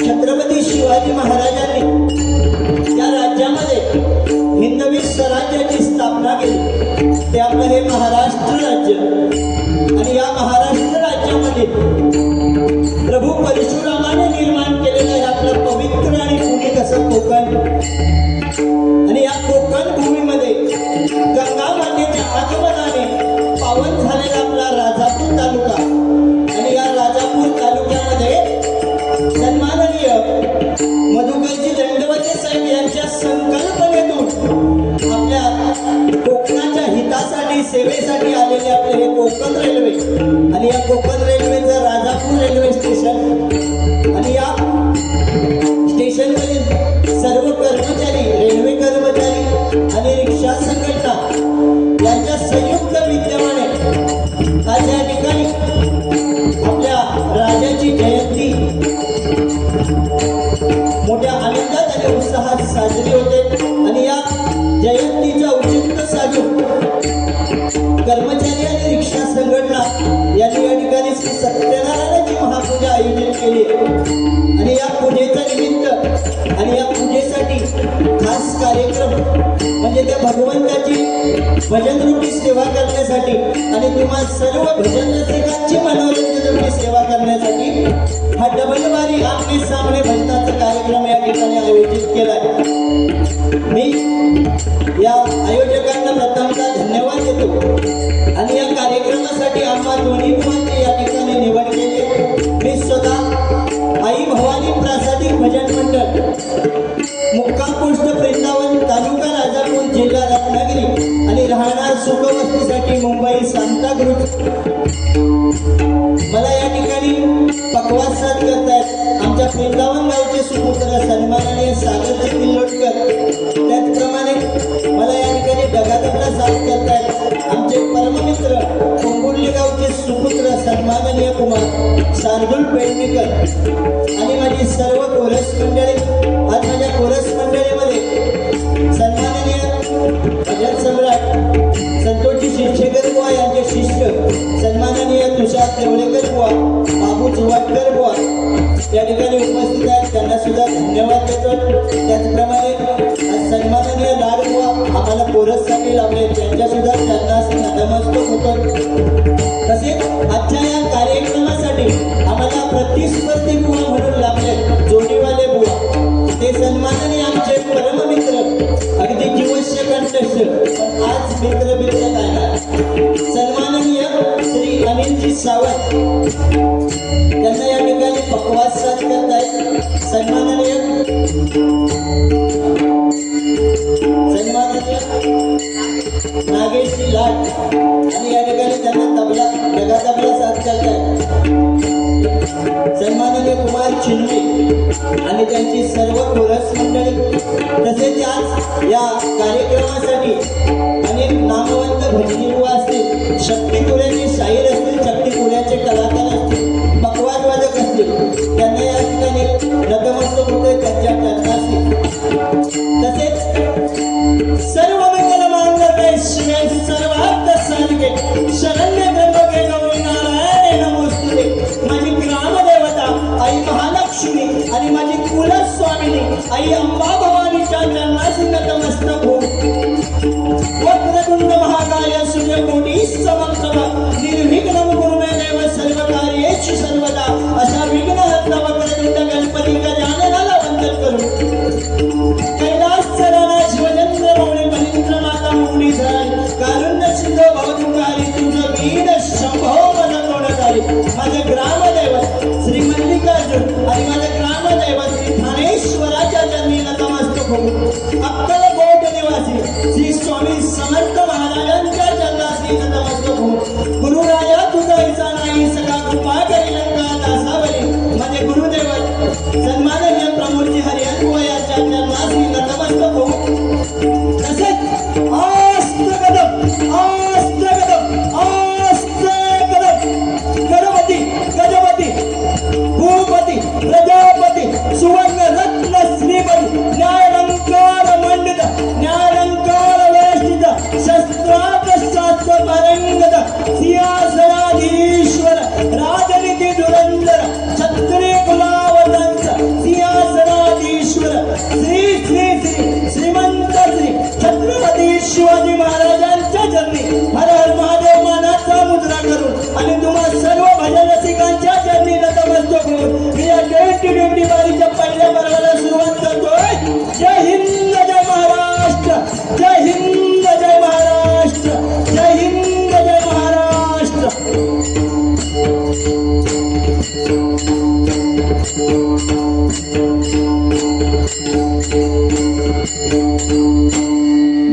छत्रपती शिवाजी महाराजांनी या राज्यामध्ये हिंदवी स्वराज्याची स्थापना केली। ते आपलं हे महाराष्ट्र राज्य आणि या महाराष्ट्र राज्यामध्ये प्रभू परशुरामाने निर्माण केलेलं हे आपलं पवित्र आणि पुनीत असं कोकण आणि या कोकण भूमीमध्ये गंगा मातेच्या आगमनाने पावन झालेला आपला राजापूर तालुका आणि या राजापूर तालुक्यामध्ये सन्माननीय मधुकरजी दंडवते साहेब यांच्या संकल्पनेतून आपल्या कोकणाच्या हितासाठी सेवेसाठी आलेले आपले हे कोकण रेल्वे आणि या कोकण रेल्वेचं राजापूर रेल्वे स्टेशन आणि या स्टेशनवरील सर्व कर्मचारी रेल्वे कर्मचारी आणि रिक्षा संघटना यांच्या संयुक्त विद्यमाने आज या ठिकाणी आपल्या राजाची जयंती मोठ्या आनंदात आणि उत्साहात साजरी होते आणि या जयंतीचं औचित्य साधून कर्मचारी आणि रिक्षा संघटना यांनी या ठिकाणी श्री सत्यनारायणाची महापूजा आयोजित केली आणि या पूजेचं निमित्त आणि या पूजेसाठी खास कार्यक्रम म्हणजे त्या भगवंताची भजनरूपी सेवा करण्यासाठी आणि तुम्हा सर्व भजन रसिकांची मनोरंजनरूपी सेवा करण्यासाठी हा डबलवारी आमने सामने भजनाचा कार्यक्रम या ठिकाणी आयोजित केला आहे। मी या आयोजकांना प्रथमतः धन्यवाद देतो आणि या कार्यक्रमासाठी आम्हा दोन्ही मुलांची या ठिकाणी निवड केली। मी स्वतः आई भवानी प्रासादिक भजन मंडळ मुक्काम पोस्ट वृंदावन तालुका राजापूर जिल्हा रत्नागिरी आणि राहणार सुखवस्तीसाठी मुंबई सांताक्रूज मला या ठिकाणी पकवास साथ करतायत आमच्या वृंदावन गावचे सुपुत्र सन्माननीय सागरजी किल्लोटकर। त्याचप्रमाणे मला या ठिकाणी डगादबला साथ करतायत आमचे परममित्र कोंबुर्ली गावचे सुपुत्र सन्माननीय कुमार शार्दूल पेडणेकर आणि माझी सर्व कोरस मंडळी। आज माझ्या कोरस मंडळीमध्ये सन्माननीय भजन सम्राट संतोषजी शिरशेकर बुवा यांचे शिष्य सन्माननीय तुषार देवळेकर बुवा बाबू चव्हाणकर बुवा या ठिकाणी उपस्थित आहेत, त्यांना सुद्धा धन्यवाद देतो। त्याचप्रमाणे आज सन्माननीय लाड बुवा आम्हाला कोरससाठी लावले त्यांच्या सुद्धा त्यांना नतमस्तक होतो। तसेच आजच्या या कार्यक्रमासाठी आम्हाला प्रतिस्पर्धी बुवा म्हणून लाभले जोडीवाले बुवा ते सन्माननीय आमचे परममित्र अगदी जीवश्य कंठस्थ पण आज मित्र काय ना सन्माननीय श्री अनिलजी सावंत त्यांना या ठिकाणी पकवास साथ करतायत। सन्माननीय नागेशजी लाट आणि या ठिकाणी त्यांना तबला डगातबला साथ करतायत। सन्माननीय कुमार चिंदे आणि त्यांची सर्व कोरस मंडळी तसेच आज या कार्यक्रमासाठी अनेक नामवंत भजनी बुवा असतील, शक्ती तुऱ्याचे शाहीर असतील, शक्ती तुऱ्याचे कलाकार असतील, पकवाज वादक असतील, त्यांना या ठिकाणी नतमस्तक होते त्यांच्या चरणाशी। तसेच सर्व मंगल मांगल्ये शिवे सर्वार्थ साधिके शरण्य त्र्यंबके गौरी नारायणे नमोस्तुते। माझी ग्रामदेवता आई महालक्ष्मी आणि माझी कुलस्वामिनी आई अंबा भवानीच्या चरणाशी नतमस्तक हो। वक्रतुंड महाकाय सूर्यकोटी समप्रभा निर्विघ्नं कुरु मे देव सर्वकार्येषु सर्वदा अशा विघ्नहर्ता वक्रतुंड गणपती गजाननाला वंदन करू। कैलास चरण शिवचंद्र मौली महेंद्र माता मुनी धरण कारुण्य सिंधू भवदुकारी तुझ वीर शंभो मन तोडकारी। माझे ग्रामदैवत श्री मल्लिकार्जुन आणि माझे ग्रामदैवत श्री ठाणेश्वराच्या चरणी नतमस्तक होऊ। अक्कलकोट निवासी श्री स्वामी समर्थ महाराजांच्या चरणाशी नतमस्तक होऊ। गुरुराया तुझा ऐसा नाही सगळा कृपा करी लंका दासावरी। माझे गुरुदेवत सन्माननीय प्रमोदजी हरिहरबुवा यांच्या चरणाशी नतमस्तक होऊ। तसेच आस्त कदम गरव राजराजेश्वर राजनीती धुरंधर छत्री कुलावतंस सिंहासनाधीश्वर श्री श्री श्री श्रीमंत श्री छत्रपती शिवाजी महाराजांच्या चरणी हर हर महादेव मानाचा मुद्रा करून आणि तुम्हा सर्व भजन रसिकांच्या चरणी नतमस्तक होऊन मी या 2020 बारीच्या पहिल्या पर्वाला सुरुवात करतोय. जय हिंद जय महाराष्ट्र, जय हिंद जय महाराष्ट्र, जय हिंद जय महाराष्ट्र.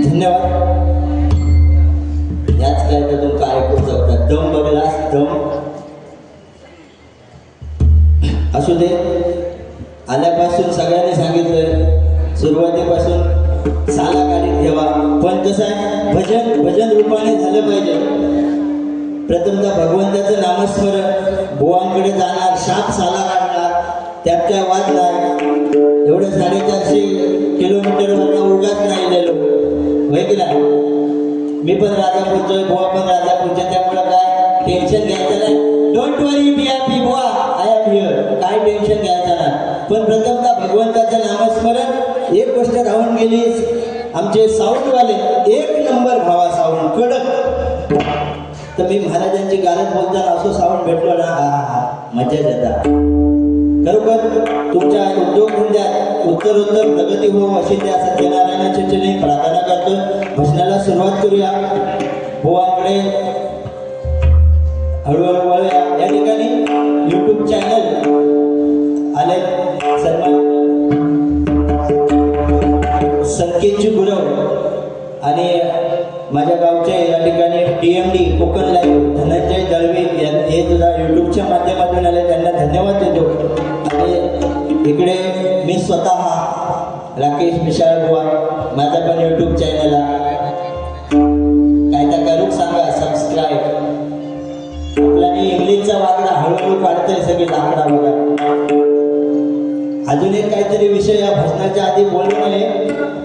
धन्यवाद. याच काय तर तुमका ऐकून जातात दम बघलास दम असू दे. आल्यापासून सगळ्यांनी सांगितलं सुरुवातीपासून साला काढीत ठेवा, पण कसं आहे भजन रूपाने झालं पाहिजे. प्रथमतः भगवंताचं नामस्मरण, बुवांकडे जाणार, शाप साला काढणार, त्यात काय वाद नाही. एवढं 450 किलोमीटरवरनं उगाच नाही गेलो होय की नाही. मी पण राजापूरचोय, बुवा पण राजापूरचे, त्यामुळं काय टेन्शन घ्यायचं नाही. डोंट वरी बी हॅपी बुवा, आय एम हिअर. काय टेन्शन घ्यायचं नाही. पण प्रथमतः भगवंताचं नामस्मरण. एक गोष्ट राहून गेलीच, आमचे साऊंडवाले 1 नंबर भावा, साऊंड कडक. तर मी महाराजांची गारज बोलताना असं साऊंड भेटलो ना, हा मजा येतात. खरोखर तुमच्या उद्योगधंद्यात उत्तरोत्तर प्रगती हो अशी त्या सत्यनारायणाच्या चरणी प्रार्थना करतो. भजनाला सुरुवात करूया. बुवांकडे हळूहळू वळूया. या ठिकाणी YouTube चॅनल आले. सन्मान संकेतजी गुरव आणि माझ्या गावचे या ठिकाणी DMD कोकण लाईव्ह धनंजय दळवी हे सुद्धा युट्यूबच्या माध्यमातून आले, त्यांना धन्यवाद देतो. आणि इकडे मी स्वतः राकेश मिशाळ बुवा, माझा पण YouTube चॅनल आहे. काय तर करूक सांगा सबस्क्राईब. आपला मी इंग्लिशचा वाकडा हळूहळू काढतोय सगळी लाकडा बघा. अजून एक काहीतरी विषय या भजनाच्या आधी बोलू नये,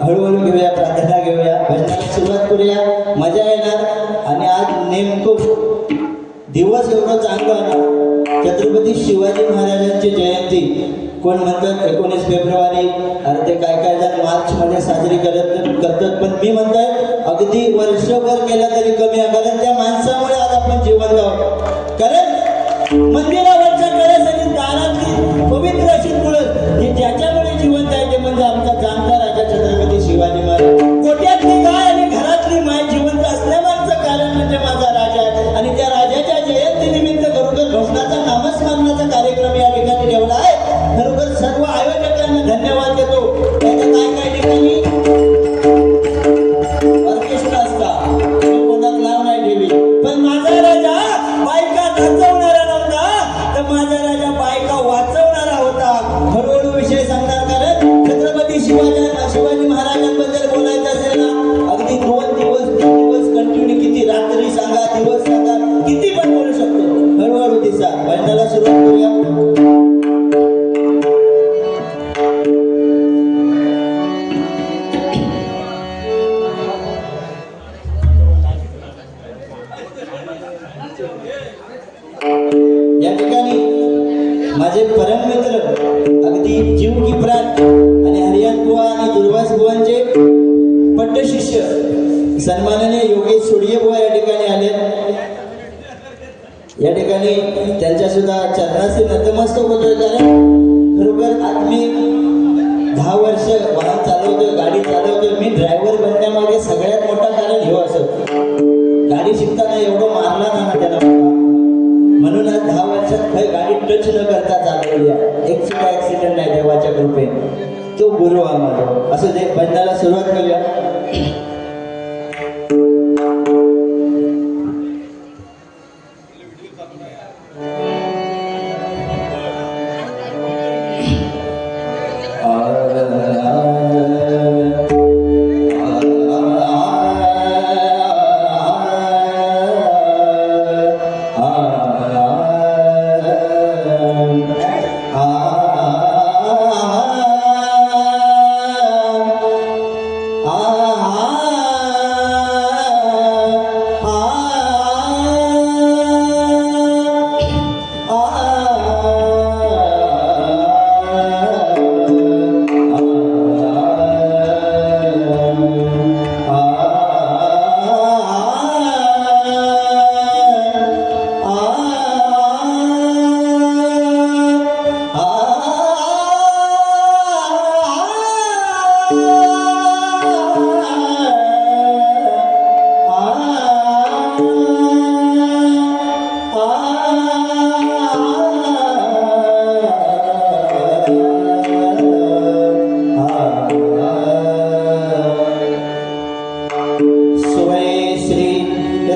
हळूहळू घेऊया, प्रार्थना घेऊया, भजनाला सुरुवात करूया, मजा येणार. आणि आज नेमकं दिवस एवढं चांगलं आहे ना, छत्रपती शिवाजी महाराजांची जयंती. कोण म्हणतात 19 फेब्रुवारी, अरे ते काय काय जण मार्चमध्ये साजरी करतात, पण मी म्हणतोय अगदी वर्षभर केलं तरी कमी आहे. कारण त्या माणसामुळे आज आपण जिवंत आहोत. कारण मंदिरावरच्या कळसाची दारातली पवित्र अशी तुळस ही ज्याच्यामुळे जिवंत आहे ते म्हणजे आमचा जाणता राजा छत्रपती शिवाजी महाराज. कोट्यातली गाय आणि घरातली माय जिवंत असल्यामागचं कारण म्हणजे माझा राजा आहे. आणि त्या राजाच्या जयंतीनिमित्त खरोखर भजनाचा नामस्मरणाचा कार्यक्रम या ठिकाणी ठेवला आहे. खरोखर सर्व आयोजकांना धन्यवाद देतो. त्याच्या काय ठिकाणी ऑर्केस्ट्रा असता, कोणाच नाव नाही ठेवी, पण माझा राजा बायका नाचवणारा नव्हता, तर माझा राजा बायका वाचवणारा होता. हळूहळू विषय सांगणार. कारण छत्रपती शिवाजी महाराजांबद्दल बोलायचं असेल ना, अगदी 2 दिवस 3 दिवस कंटिन्यू, किती रात्री सांगा, दिवस सांगा, किती पण बोलू शकतो. हळूहळू दिसा. भजनाला सुरुवात करूया. या ठिकाणी माझे परम मित्र, अगदी जीव की प्राण आणि हरियाण बुवा आणि दुर्वास बुवांचे पट्ट शिष्य सन्माननीय योगेश सोडिये बुवा या ठिकाणी आले. या ठिकाणी त्यांच्या सुद्धा चरणाशी नतमस्तक होतोय. कारण खरोखर आज मी 10 वर्ष वाहन चालवतोय, गाडी चालवतोय. मी ड्रायव्हर बनण्यामागे सगळ्यात मोठा कारण हे असं, गाडी शिकताना एवढं मारला ना त्यांना, म्हणून आज 10 वर्षात काही गाडी टच न करता चालवली आहे. एक सुद्धा ऍक्सिडेंट नाही देवाच्या कृपेने. तो गुरु आम्हाला. असं ते भजनाला सुरुवात करूया. स्वय श्री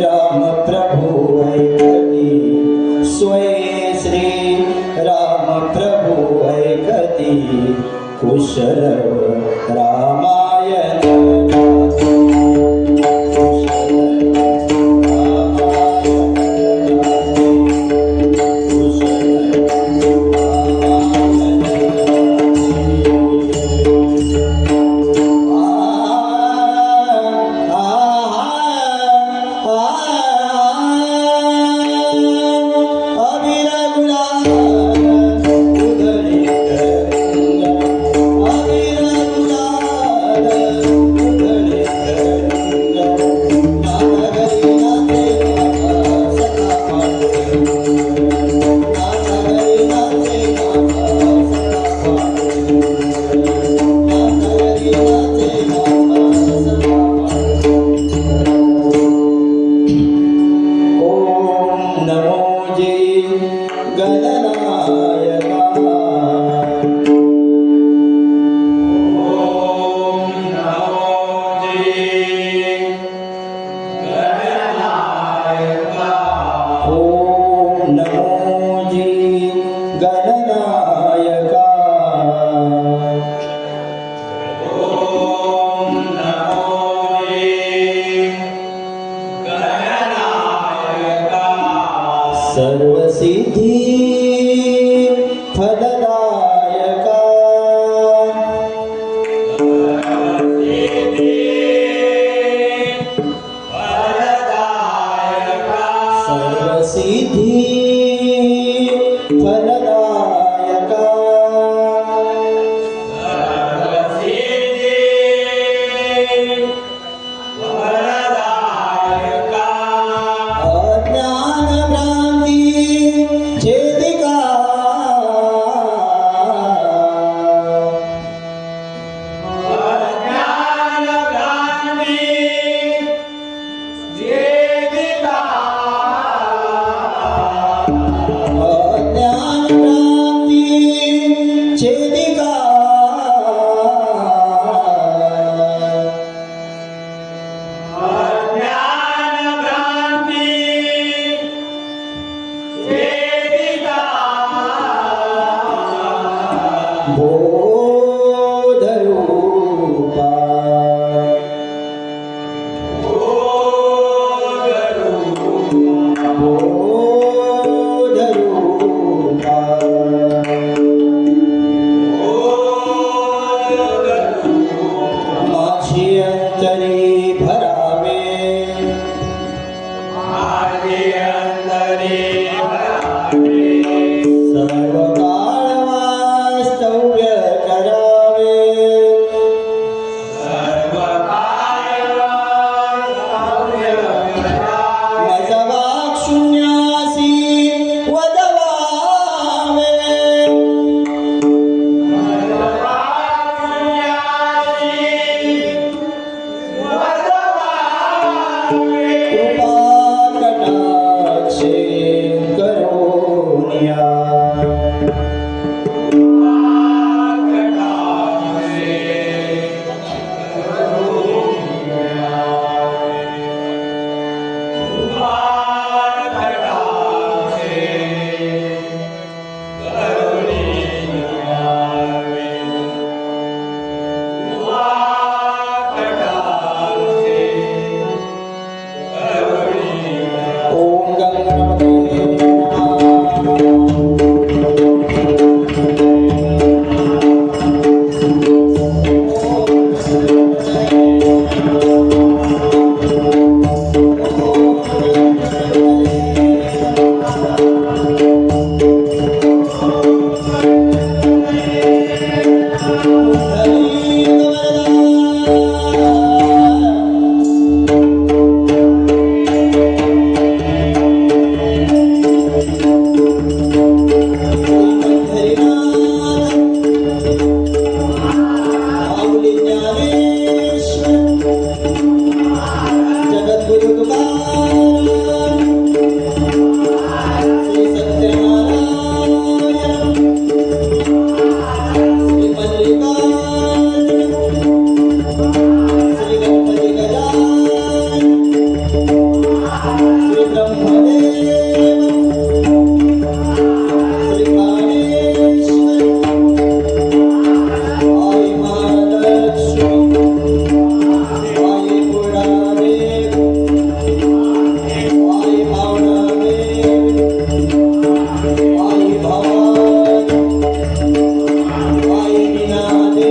राम प्रभु ऐकती, स्वय श्री राम प्रभु ऐकती, कुशल रामायण गाती, कुशल रामायण गाती, कुशल रामायण सर्वसिद्धि फलदायका, सर्वसिद्धि फलदायका, बोधरूपा, बोधरूपा, माझी अंतरी भरावे, माझी अंतरी भरावे, सर्व काळ वास्तव्य करावे, सर्व काळ वास्तव्य करावे, माझा वाक शून्यासी वदवावे, माझा वाक शून्यासी वदवावे, कृपा कटाक्षे करोनिया, ओम गंगा आई भवानी आई नीनादे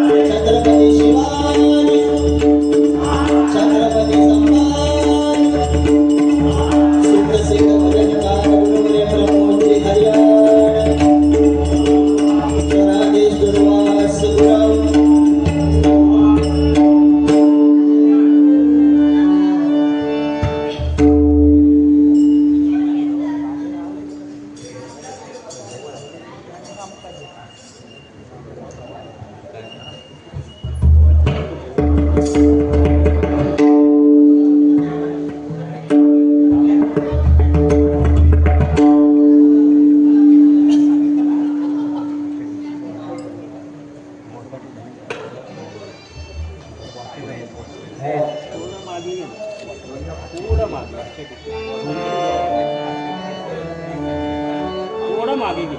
हरी छत्रपती शिवाजी छत्रपती संभाजी सुप्रसिद्ध भजनकार गुरुवर्य प्रमोदजी हरियाण स्वरादेश दुर्वास गुरव थोड़ा मागे घे.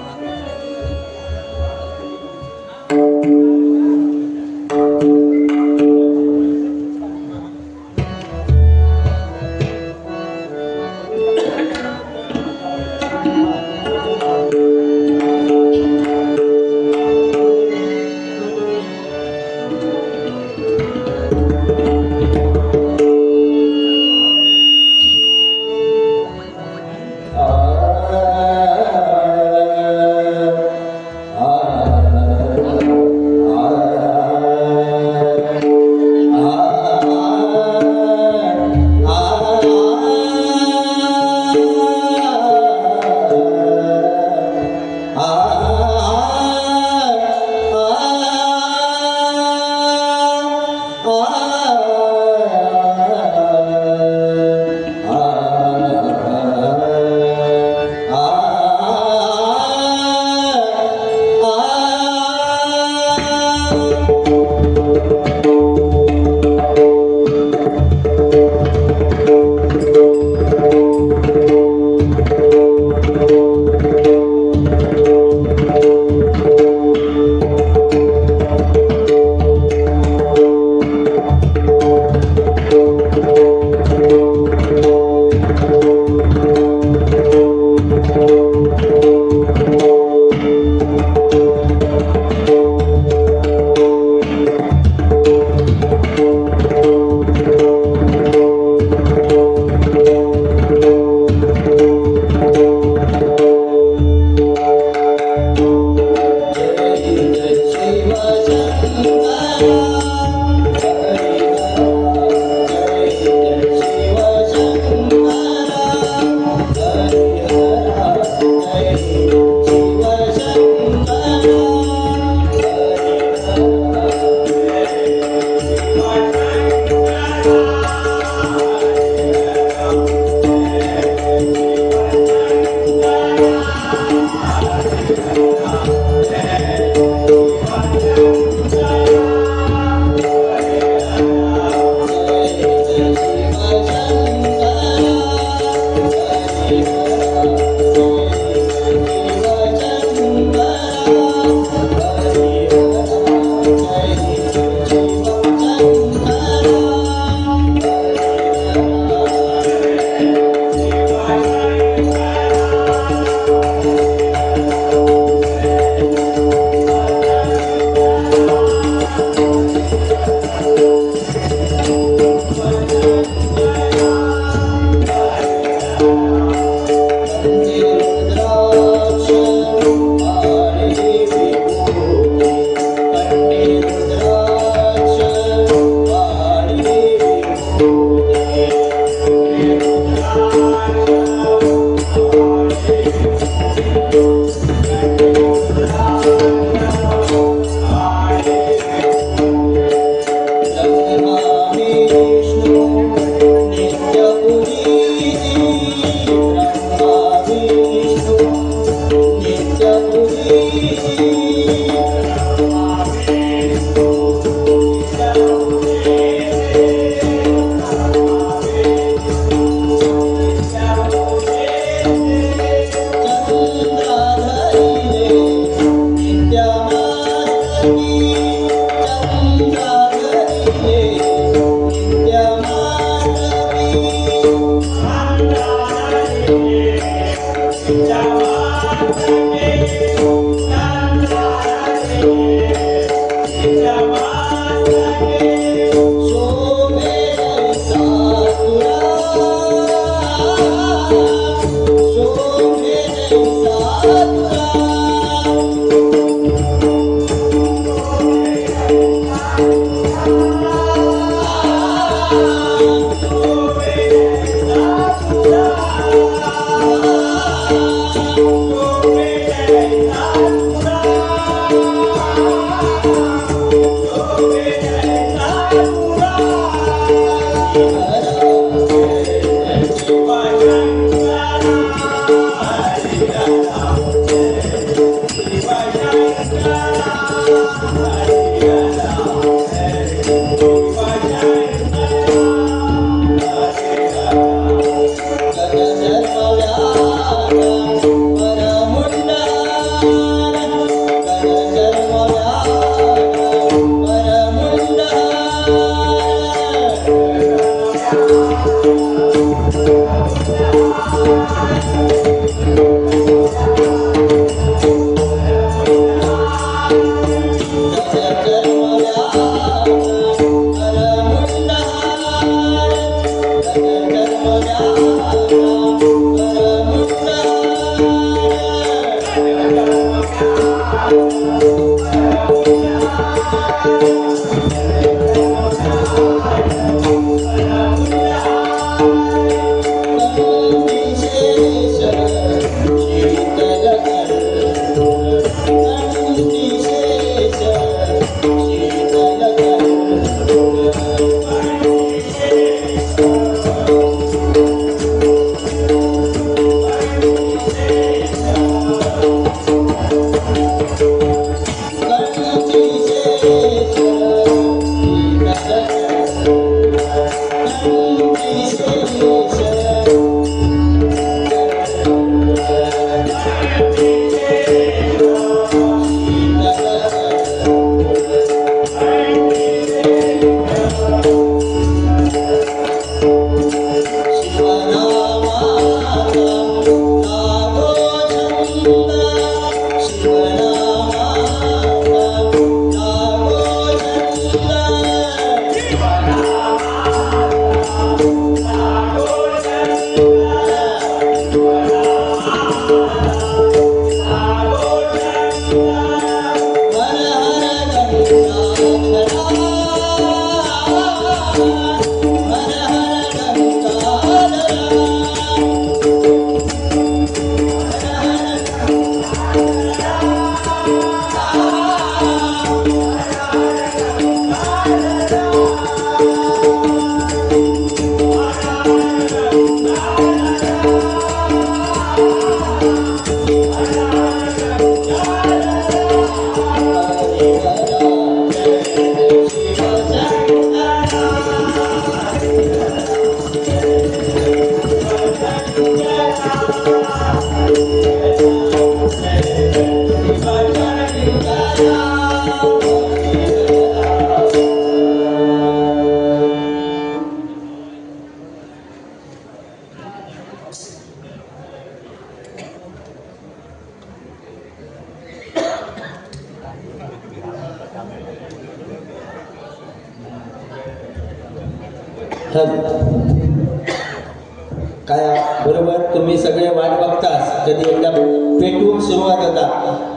काय बरोबर तुम्ही सगळे वाट बघताच कधी एकदा पेटवून सुरुवात होता,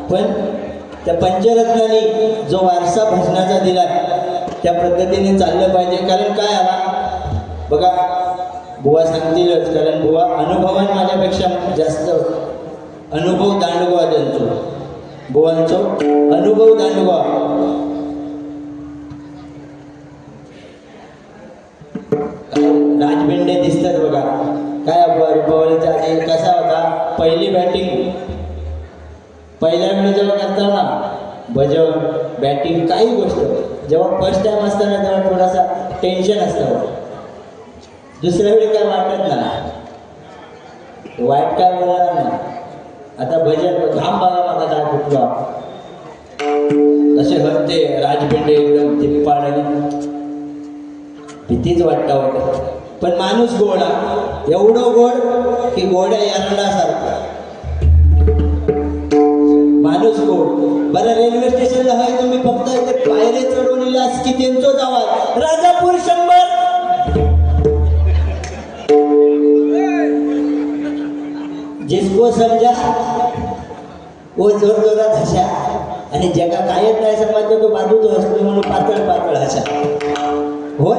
पण त्या पंचरत्नांनी जो वारसा भजनाचा दिला त्या पद्धतीने चाललं पाहिजे. कारण काय आला बघा, बुवा सांगतीलच, कारण बुवा अनुभवान माझ्यापेक्षा जास्त अनुभव दांडगोवा त्यांचो, बुवांचो अनुभव दांडगोवा. राजबिंडे दिसतात बघा, काय रुपावलीचा आधी कसा होता, पहिली बॅटिंग पहिल्या वेळी जेव्हा करताना भजन बॅटिंग काही गोष्ट जेव्हा फर्स्ट टाइम असताना तेव्हा थोडासा टेन्शन असतं, दुसऱ्या वेळी काय वाटत नाही, वाईट काय बोलणार नाही. आता भजन घाम बघा माझा काय कुठला असे होते राजबिंडे एकदम तिप्पाड आणि भीतीच वाटतं होतं. पण माणूस गोड हा. एवढं गोड की गोड्या एरंडासारखा माणूस गोड. बरं रेल्वे स्टेशनला आहे तुम्ही फक्त ते पायरे चढून इलास की त्यांचोच आवाज राजापूर 100 जिसको समजा वो जोर जोरात हशा आणि जगा कायच नाही समजतो तो बाजूच असतो म्हणून पातळ पातळ हशा. होय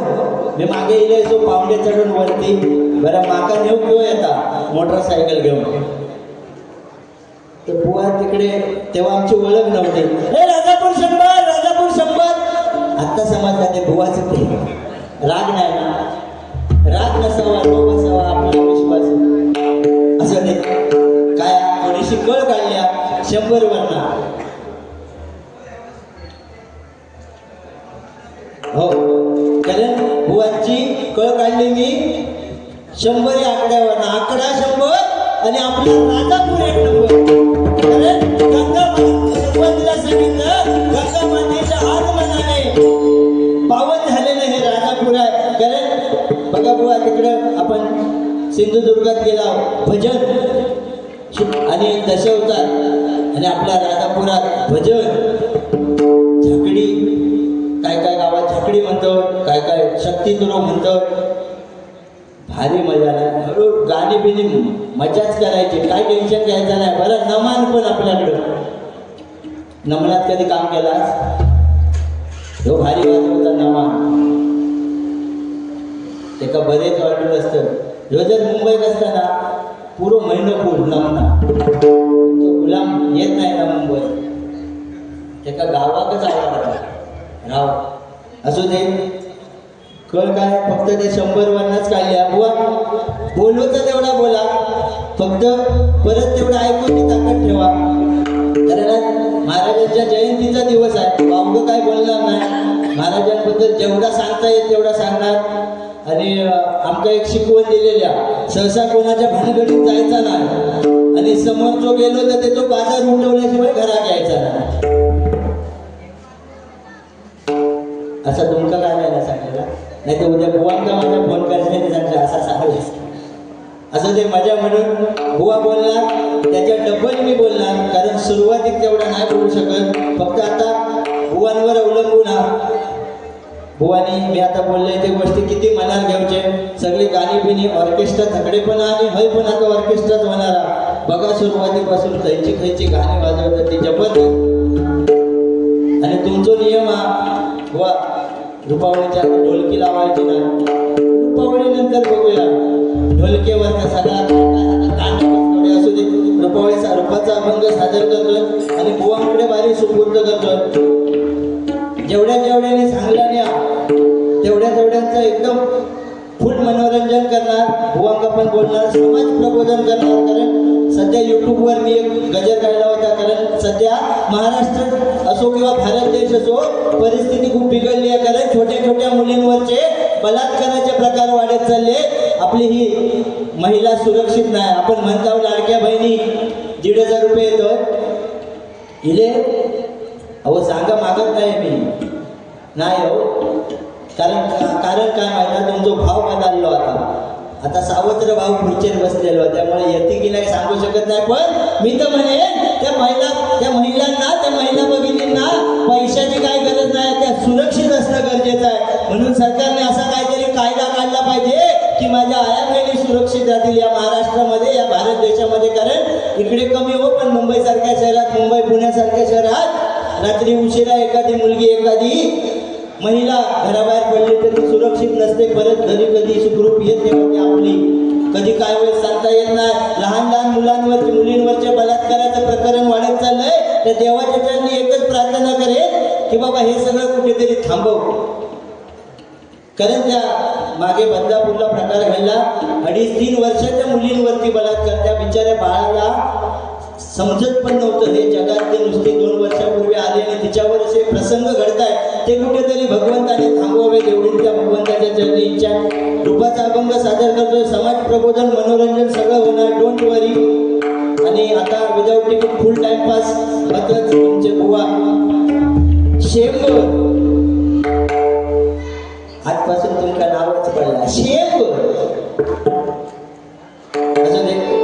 मी मागे इले सो पावडे चढून वरती बरं माका नेऊ घेऊ येता मोटरसायकल घेऊन. तर बुवा तिकडे तेव्हा आमची ओळख नव्हती. हे राजापूर 100 राजापूर 100 आत्ता समजला ते बुवाचं ते. राग नाही ना, राग नसावा लोभ असावा आपला विश्वास असं नाही. काय थोडीशी कळ काढल्या 100 वरना. हो कारण बुवांची कळ काढली मी 100 या आकड्यावर. आकडा 100 आणि आपला राजापूर 1 नंबर. कारण गंगा सांगितलं गंगा मातेच्या आगमनाने पावन झालेलं हे राजापूर आहे. कारण बघा बुवा तिकडं आपण सिंधुदुर्गात गेला भजन आणि दशावतार आणि आपल्या राजापुरात भजन झाकडी काय काय गावात झाकडी म्हणतो काय काय शक्तिदुरो म्हणतो. भारी मजा नाही. हळू गाणी बिनी मजाच करायची काय टेन्शन घ्यायचं नाही. बरं नमान पण आपल्याकडं नमनात कधी काम केलास तो भारी वाजवता नमान. ते का बरेच वाटत असतं. जो जर मुंबईत असताना पुरं महिनोपूर नमना तो गुलाम येत नाही ना मुंबईत. ते का गावातच आवडतात राव असू दे. कळ काय फक्त ते 100 वरनच काढल्या. बुवा बोलवचं तेवढा बोला फक्त परत तेवढं ऐकून ताकद ठेवा. कारण महाराजांच्या जयंतीचा दिवस आहे. अवघं काय बोलणार नाही. महाराजांबद्दल जेवढा सांगता येईल तेवढा सांगणार. आणि आमका एक शिकवण दिलेल्या सहसा कोणाच्या भानगडीत जायचा नाही आणि समोर जो गेलो तर ते तो बाजार उठवल्याशिवाय घरात यायचा नाही. असं तुमका काय नाही सांगायला. नाही तर उद्या बुवांका माझा फोन करायला सांगला असा सांगला असं ते मजा म्हणून बुवा बोलणार त्याच्या डबल मी बोलणार. कारण सुरुवातीत तेवढा नाही बोलू शकत. फक्त आता बुवांवर अवलंबून हा. बुवानी मी आता बोलले ते गोष्टी किती मनात घ्यायचे. सगळी गाणी बिनी ऑर्केस्ट्रा थकडे पण आणि हय पण आता ऑर्केस्ट्राच होणार. बघा सुरुवातीपासून खयची गाणी वाजवतात ती जबरदस्त. आणि तुमचा नियम हा बुवा रुपावळीच्या ढोलकी लावायची नाही. रुपावळी नंतर बघूया. ढोलकेवर सगळा कांड असू दे. रुपावळीचा रूपाचा अभंग सादर करतोय आणि बुवांकडे बारी सुपूर्द करतोय. जेवढ्या जेवढ्याने सांगला न्या तेवढ्यांचं एकदम फुल मनोरंजन करणार. बुवांका पण बोलणार समाज प्रबोधन करणार. कारण सध्या यूट्यूबवर मी एक गजर गायला होता. कारण सध्या महाराष्ट्र असो किंवा भारत देश असो परिस्थिती खूप बिघडली आहे. कारण छोट्या छोट्या मुलींवरचे बलात्काराचे प्रकार वाढत चालले. आपली ही महिला सुरक्षित नाही. आपण म्हणतो लाडक्या बहिणी 1,500 रुपये येतो इले अहो सांगा मागत नाही मी नाही हो. कारण काय माहिती तुमचा भाव बदललो आता सावत्र भाव खुर्चीवर बसलेलो त्यामुळे येते की नाही सांगू शकत नाही. पण मी तर म्हणेन त्या महिलांना त्या महिला भगिनींना पैशाची काय गरज नाही. त्या सुरक्षित असणं गरजेचं आहे. म्हणून सरकारने असा काहीतरी कायदा काढला पाहिजे की माझ्या आया बहिणी सुरक्षित राहतील या महाराष्ट्रामध्ये या भारत देशामध्ये. कारण इकडे कमी हो पण मुंबईसारख्या शहरात मुंबई पुण्यासारख्या शहरात रात्री उशिरा एखादी मुलगी एखादी महिला घराबाहेर पडली तरी सुरक्षित नसते. परत घरी कधी सुखरूप येत नाही आपली. कधी काय वेळ सांगता येत नाही. लहान मुलांवर मुलींवरच्या बलात्काराचं प्रकरण वाढत चाललंय. तर देवाच्या चरणी एकच प्रार्थना करेल की बाबा हे सगळं कुठेतरी थांबव. कारण त्या मागे बदलापूरला प्रकार घडला. 2.5-3 वर्षाच्या मुलींवरती बलात्कार. त्या बिचाऱ्या बाळाला समजत पण नव्हतं हे जगात ते नुसते 2 वर्षापूर्वी आले आणि तिच्यावर असे प्रसंग घडताय. ते कुठेतरी भगवंताने थांबवावे एवढी त्या भगवंताच्या चरणी इच्छा. रूपाचा अभंग सादर करतोय. समाज प्रबोधन मनोरंजन सगळं होणार. डोंट वरी. आणि आता विदाऊट तिकीट फुल टाइमपास बघत तुमचे बुवा शेंबर आजपासून तुमचं नावच पडला शेप. अजून एक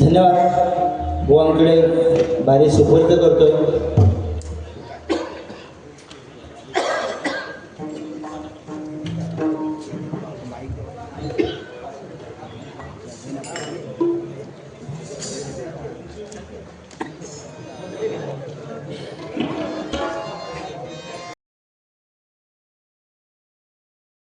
धन्यवाद. बुवांकडे बारी सुपूर्द करतोय.